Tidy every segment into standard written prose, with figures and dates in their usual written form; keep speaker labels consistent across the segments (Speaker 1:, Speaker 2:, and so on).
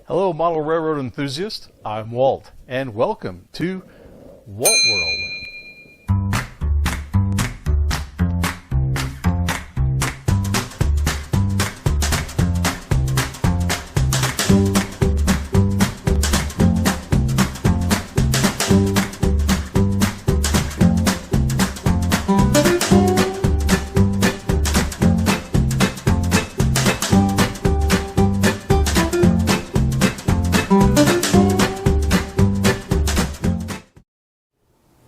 Speaker 1: Hello, model railroad enthusiast. I'm Walt, and welcome to WaltWorld.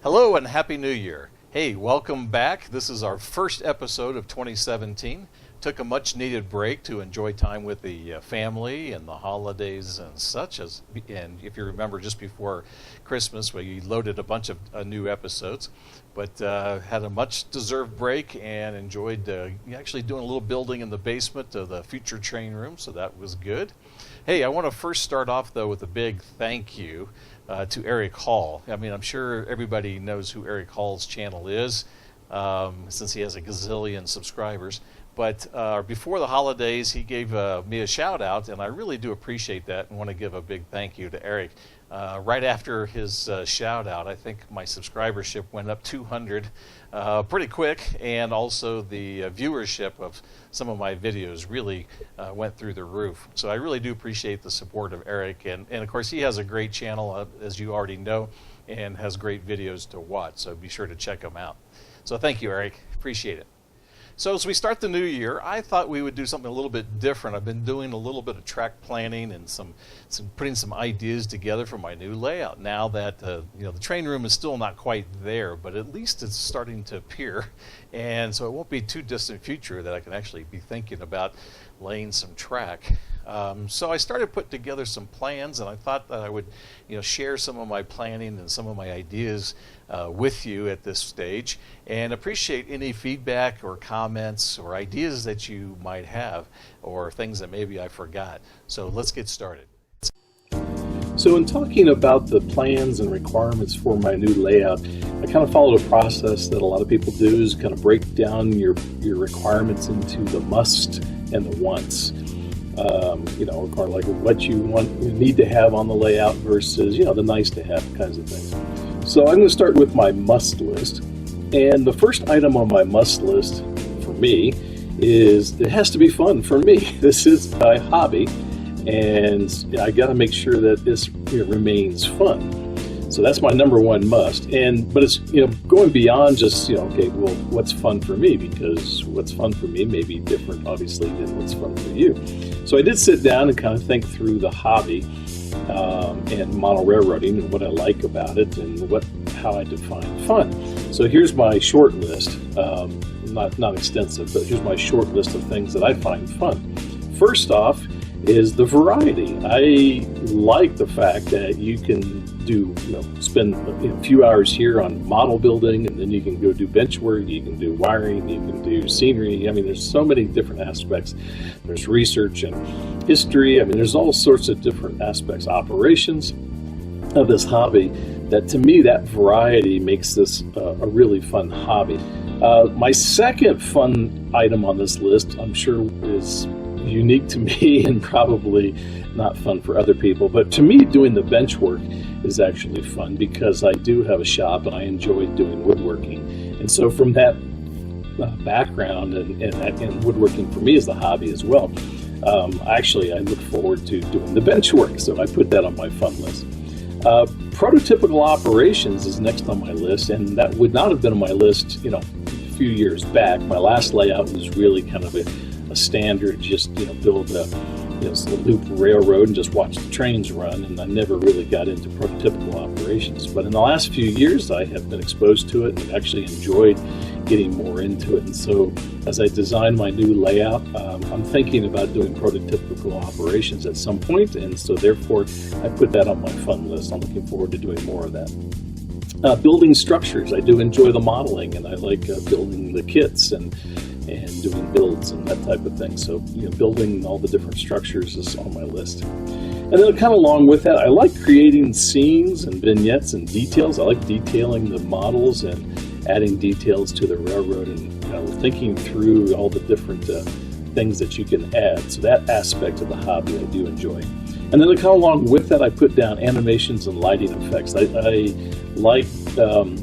Speaker 1: Hello and Happy New Year. Hey, welcome back. This is our first episode of 2017. Took a much needed break to enjoy time with the family and the holidays and such. And if you remember, just before Christmas, we loaded a bunch of new episodes. But had a much deserved break and enjoyed actually doing a little building in the basement of the future train room, so that was good. Hey, I want to first start off though with a big thank you to Eric Hall. I mean, I'm sure everybody knows who Eric Hall's channel is, since he has a gazillion subscribers. But before the holidays, he gave me a shout out, and I really do appreciate that and want to give a big thank you to Eric. Right after his shout out, I think my subscribership went up 200 pretty quick, and also the viewership of some of my videos really went through the roof. So I really do appreciate the support of Eric, and of course he has a great channel, as you already know, and has great videos to watch, so be sure to check him out. So thank you, Eric. Appreciate it. So as we start the new year, I thought we would do something a little bit different. I've been doing a little bit of track planning and putting some ideas together for my new layout. Now that the train room is still not quite there, but at least it's starting to appear, and so it won't be too distant future that I can actually be thinking about laying some track. So I started putting together some plans, and I thought that I would share some of my planning and some of my ideas with you at this stage, and appreciate any feedback or comments or ideas that you might have, or things that maybe I forgot. So let's get started.
Speaker 2: So in talking about the plans and requirements for my new layout, I kind of followed a process that a lot of people do, is kind of break down your requirements into the must and the wants. Like what you need to have on the layout versus, the nice to have kinds of things. So I'm going to start with my must list. And the first item on my must list for me is it has to be fun for me. This is my hobby, and I got to make sure that this remains fun. So that's my number one must. But it's going beyond just okay, well, what's fun for me, because what's fun for me may be different, obviously, than what's fun for you. So I did sit down and kind of think through the hobby and model railroading and what I like about it and how I define fun. So here's my short list, not extensive, but here's my short list of things that I find fun. First off is the variety. I like the fact that you can spend a few hours here on model building, and then you can go do bench work, you can do wiring, you can do scenery. I mean, there's so many different aspects. There's research and history. I mean, there's all sorts of different aspects, operations of this hobby, that to me, that variety makes this a really fun hobby. My second fun item on this list, I'm sure, is unique to me and probably not fun for other people, but to me, doing the bench work is actually fun because I do have a shop and I enjoy doing woodworking. And so from that background and woodworking for me is the hobby as well, I look forward to doing the bench work, so I put that on my fun list. Prototypical operations is next on my list, and that would not have been on my list a few years back. My last layout was really kind of a standard, just build a loop railroad and just watch the trains run, and I never really got into prototypical operations. But in the last few years I have been exposed to it and actually enjoyed getting more into it. And so as I design my new layout, I'm thinking about doing prototypical operations at some point, and so therefore I put that on my fun list. I'm looking forward to doing more of that. Building structures, I do enjoy the modeling, and I like building the kits and doing builds and that type of thing. So building all the different structures is on my list. And then kind of along with that, I like creating scenes and vignettes and details. I like detailing the models and adding details to the railroad, and thinking through all the different things that you can add. So that aspect of the hobby I do enjoy. And then to come along with that, I put down animations and lighting effects. I like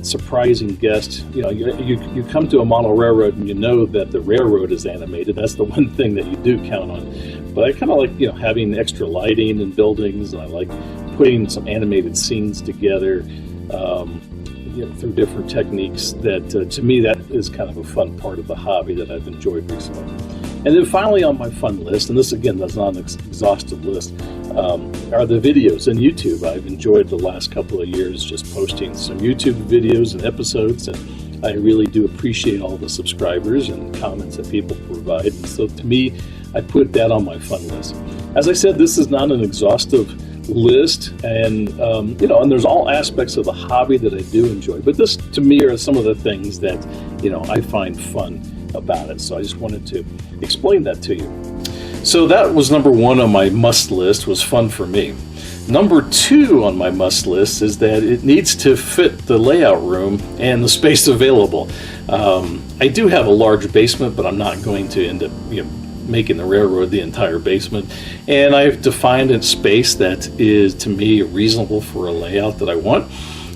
Speaker 2: surprising guests. You know, you come to a model railroad and you know that the railroad is animated. That's the one thing that you do count on. But I kind of like, you know, having extra lighting in buildings, and I like putting some animated scenes together. You know, through different techniques that to me that is kind of a fun part of the hobby that I've enjoyed recently. And then finally on my fun list, and this again is not an exhaustive list, are the videos on YouTube. I've enjoyed the last couple of years just posting some YouTube videos and episodes, and I really do appreciate all the subscribers and comments that people provide. And so to me, I put that on my fun list. As I said, this is not an exhaustive list, and you know, and there's all aspects of the hobby that I do enjoy, but this to me are some of the things that, you know, I find fun about it. So I just wanted to explain that to you. So that was number one on my must list, was fun for me. Number two on my must list is that it needs to fit the layout room and the space available. I do have a large basement, but I'm not going to end up, you know, making the railroad the entire basement, and I've defined a space that is to me reasonable for a layout that I want,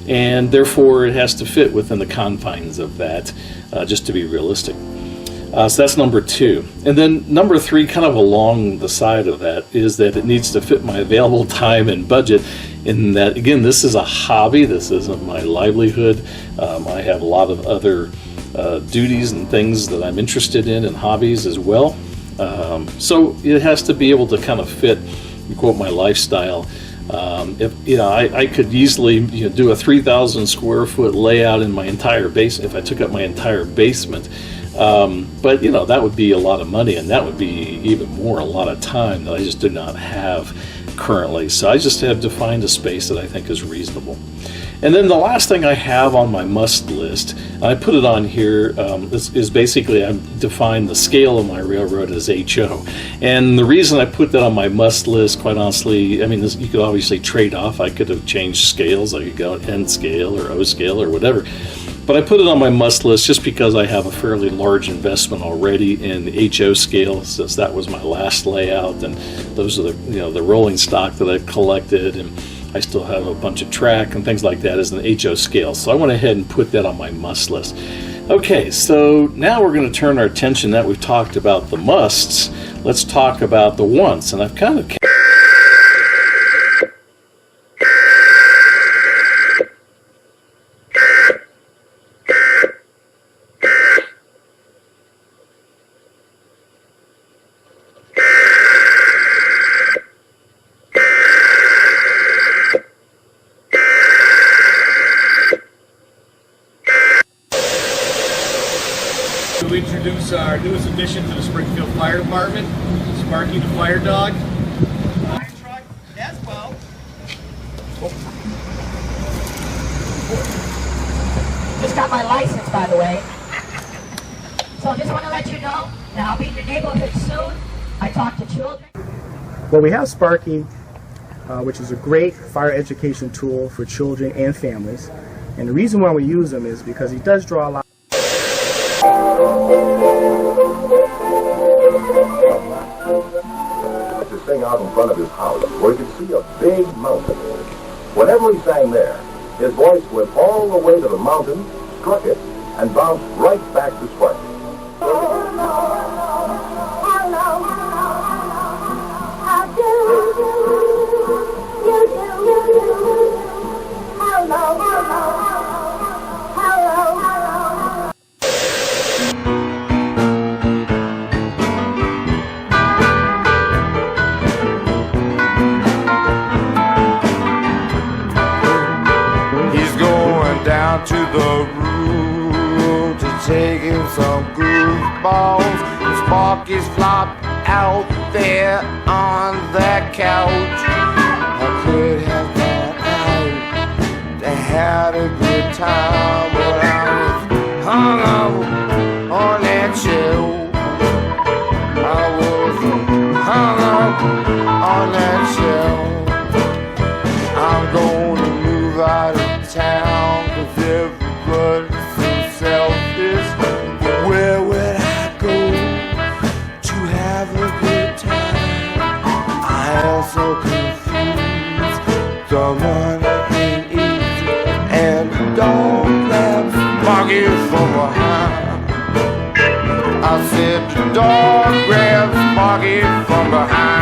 Speaker 2: and therefore it has to fit within the confines of that, just to be realistic. So that's number two. And then number three, kind of along the side of that, is that it needs to fit my available time and budget, in that, again, this is a hobby, this isn't my livelihood. I have a lot of other duties and things that I'm interested in and hobbies as well. So it has to be able to kind of fit, quote, my lifestyle. If you know, I could easily, you know, do a 3,000 square foot layout in my entire basement if I took up my entire basement. But you know, that would be a lot of money, and that would be even more a lot of time that I just do not have currently. So I just have defined a space that I think is reasonable. And then the last thing I have on my must list, and I put it on here, is basically I've defined the scale of my railroad as HO. And the reason I put that on my must list, quite honestly, I mean, you could obviously trade off. I could have changed scales. I could go N scale or O scale or whatever. But I put it on my must list just because I have a fairly large investment already in the HO scale, since that was my last layout, and those are the, you know, the rolling stock that I've collected, and I still have a bunch of track and things like that as an HO scale. So I went ahead and put that on my must list. Okay, so now we're going to turn our attention, that we've talked about the musts, let's talk about the wants. And I've kind of
Speaker 3: to introduce our newest addition to the Springfield Fire Department, Sparky the Fire Dog. Fire truck as well.
Speaker 4: Just got my license, by the way. So just want to let you know that I'll be in your neighborhood soon. I talk to children.
Speaker 5: Well, we have Sparky, which is a great fire education tool for children and families. And the reason why we use him is because he does draw a lot.
Speaker 6: To sing out in front of his house, where he could see a big mountain. Whenever he sang there, his voice went all the way to the mountain, struck it, and bounced right back to Sparky.
Speaker 7: To the room to take him some goofballs. And Sparky's flopped out there on that couch. I could have gone out to have a good time, but I was hung up on that shelf. I was hung up on that shelf. I'm gonna move out of town. Everybody's so selfish. Where would I go to have so confused. Someone ain't easy, and the dog grabs Sparky from behind. I said the dog grabs Sparky from behind.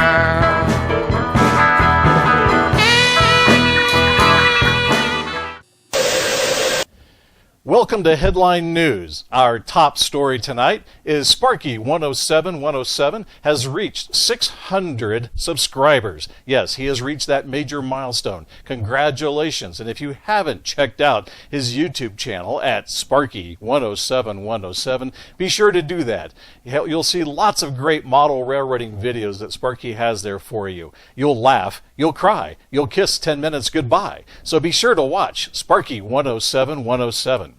Speaker 1: Welcome to Headline News. Our top story tonight is Sparky 107 has reached 600 subscribers. Yes, he has reached that major milestone. Congratulations. And if you haven't checked out his YouTube channel at Sparky 107, be sure to do that. You'll see lots of great model railroading videos that Sparky has there for you. You'll laugh, you'll cry, you'll kiss 10 minutes goodbye. So be sure to watch Sparky 107.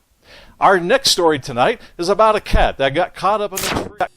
Speaker 1: Our next story tonight is about a cat that got caught up in a tree.